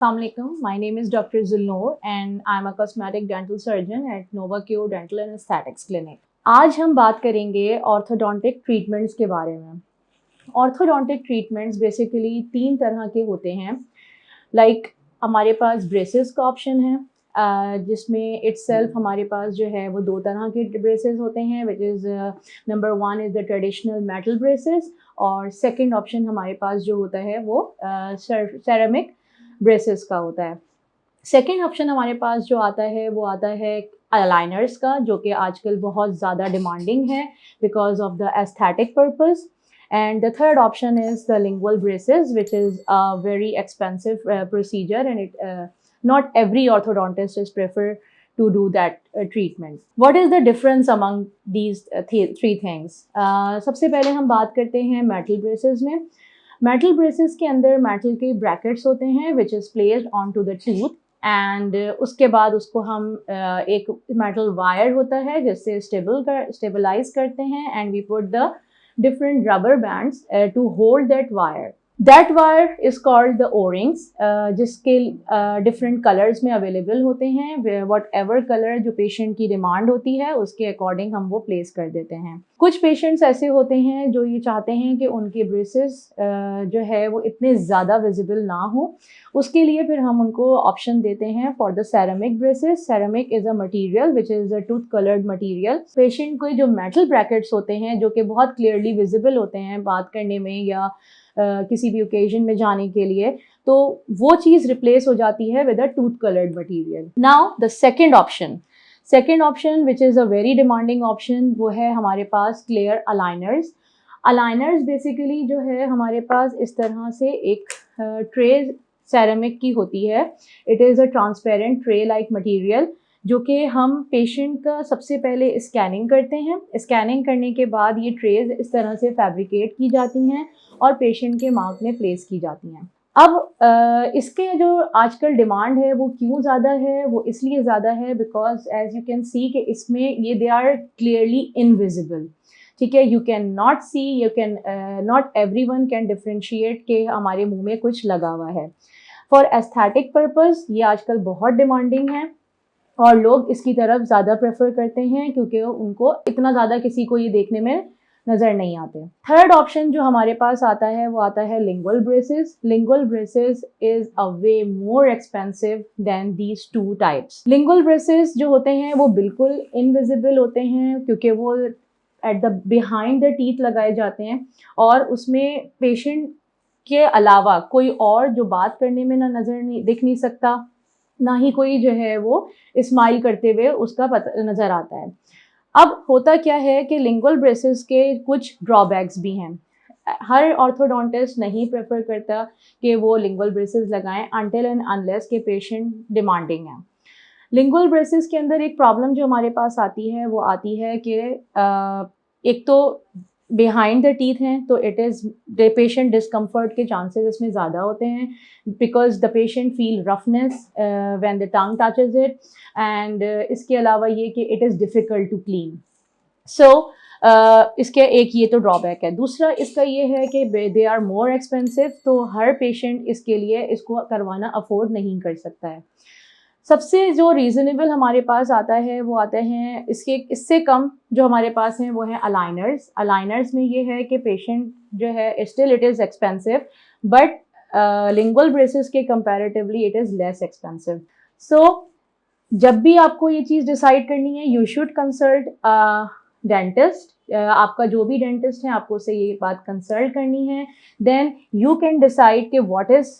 Assalamualaikum. My name is Dr. Zulnoor and I'm a cosmetic dental surgeon at NovaCure Dental and Aesthetics Clinic. आज हम बात करेंगे orthodontic treatments के बारे में। ऑर्थोडोंटिक ट्रीटमेंट्स बेसिकली 3 तरह के होते हैं। हमारे पास ब्रेसेस का ऑप्शन है, जिसमें इटसेल्फ हमारे पास जो है वो 2 तरह के ब्रेसेस होते हैं, which is number 1 is the traditional metal braces और सेकंड ऑप्शन हमारे पास जो होता है वो सेरेमिक ब्रेसेस का होता है। सेकंड ऑप्शन हमारे पास जो आता है वो आता है अलाइनर्स का, जो कि आजकल बहुत ज़्यादा डिमांडिंग है because of the aesthetic purpose. And the third option is the lingual braces, which is a very expensive procedure, and not every orthodontist is prefer to do that treatment. What is the difference among these three things? सबसे पहले हम बात करते हैं metal braces में। metal braces के अंदर metal के brackets होते हैं, which is placed onto the tooth, and उसके बाद उसको हम एक metal wire होता है जिससे stabilize करते हैं, and we put the different rubber bands to hold that wire. That wire is called the O-rings, जिसके different colors में available होते हैं। whatever color जो patient की demand होती है उसके according हम वो place कर देते हैं। कुछ patients ऐसे होते हैं जो ये चाहते हैं कि उनके braces जो है वो इतने ज़्यादा visible ना हो, उसके लिए फिर हम उनको option देते हैं for the ceramic braces. Ceramic is a material which is a tooth colored material. Patient को जो metal brackets होते हैं जो कि बहुत clearly visible होते हैं बात करने में या किसी भी ओकेजन में जाने के लिए, तो वो चीज़ रिप्लेस हो जाती है with a tooth coloured material. Now the second option which is a very demanding option, वो है हमारे पास क्लियर अलाइनर्स। अलाइनर्स बेसिकली जो है हमारे पास इस तरह से एक ट्रे सेरेमिक की होती है। It is a transparent tray like material, जो कि हम पेशेंट का सबसे पहले स्कैनिंग करते हैं। स्कैनिंग करने के बाद ये ट्रेज इस तरह से फैब्रिकेट की जाती हैं और पेशेंट के माउथ में प्लेस की जाती हैं। अब इसके जो आजकल डिमांड है वो क्यों ज़्यादा है? वो इसलिए ज़्यादा है because as you can see कि इसमें ये दे आर क्लियरली इनविजिबल। ठीक है, you can not see, you can not everyone can differentiate कि हमारे मुंह में कुछ लगा हुआ है। फॉर एस्थेटिक पर्पस ये आजकल बहुत डिमांडिंग है और लोग इसकी तरफ ज़्यादा प्रेफर करते हैं क्योंकि उनको इतना ज़्यादा किसी को ये देखने में नज़र नहीं आते। थर्ड ऑप्शन जो हमारे पास आता है वो आता है lingual braces. Lingual braces is a way more expensive than these 2 types. Lingual braces जो होते हैं वो बिल्कुल इनविजिबल होते हैं क्योंकि वो at the behind the teeth लगाए जाते हैं और उसमें पेशेंट के अलावा कोई और जो बात करने में दिख नहीं सकता, ना ही कोई जो है वो स्माइल करते हुए उसका पता नज़र आता है। अब होता क्या है कि लिंगुअल ब्रेसेस के कुछ ड्रॉबैक्स भी हैं। हर ऑर्थोडोंटिस्ट नहीं प्रेफर करता कि वो लिंगुअल ब्रेसेस लगाएं अनटिल एंड अनलेस के पेशेंट डिमांडिंग है। लिंगुअल ब्रेसेस के अंदर एक प्रॉब्लम जो हमारे पास आती है वो आती है कि एक तो बिहाइंड द टीथ हैं, तो it is the patient discomfort के चांसेस इसमें ज़्यादा होते हैं because the patient feel roughness when the tongue touches it, and इसके अलावा ये कि it is difficult to clean. So इसके एक ये तो ड्रॉबैक है। दूसरा इसका ये है कि दे आर मोर एक्सपेंसिव, तो हर पेशेंट इसके लिए इसको करवाना अफोर्ड नहीं कर सकता है। सबसे जो रीज़नेबल हमारे पास आता है वो आते हैं इससे कम जो हमारे पास हैं वो हैं अलाइनर्स। अलाइनर्स में ये है कि पेशेंट जो है still it is expensive, but lingual braces के comparatively it is less expensive. So जब भी आपको ये चीज़ डिसाइड करनी है यू शुड कंसल्ट डेंटिस्ट। आपका जो भी डेंटिस्ट है आपको उससे ये बात कंसल्ट करनी है, देन यू कैन डिसाइड कि what is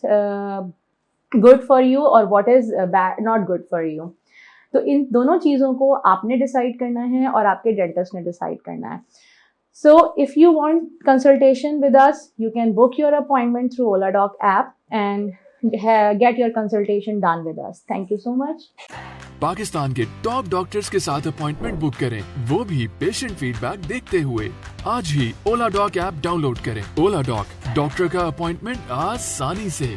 good for you और what is not good for you. तो इन दोनों चीज़ों को आपने डिसाइड करना है और आपके डेंटिस्ट ने डिसाइड करना है। So if you want consultation with us, you can book your appointment through OlaDoc app and get your consultation done with us. Thank you so much. Pakistan के टॉप डॉक्टर्स के साथ अपॉइंटमेंट बुक करें, वो भी patient feedback देखते हुए। आज ही OlaDoc app download करें। OlaDoc, डॉक्टर का अपॉइंटमेंट आसानी से।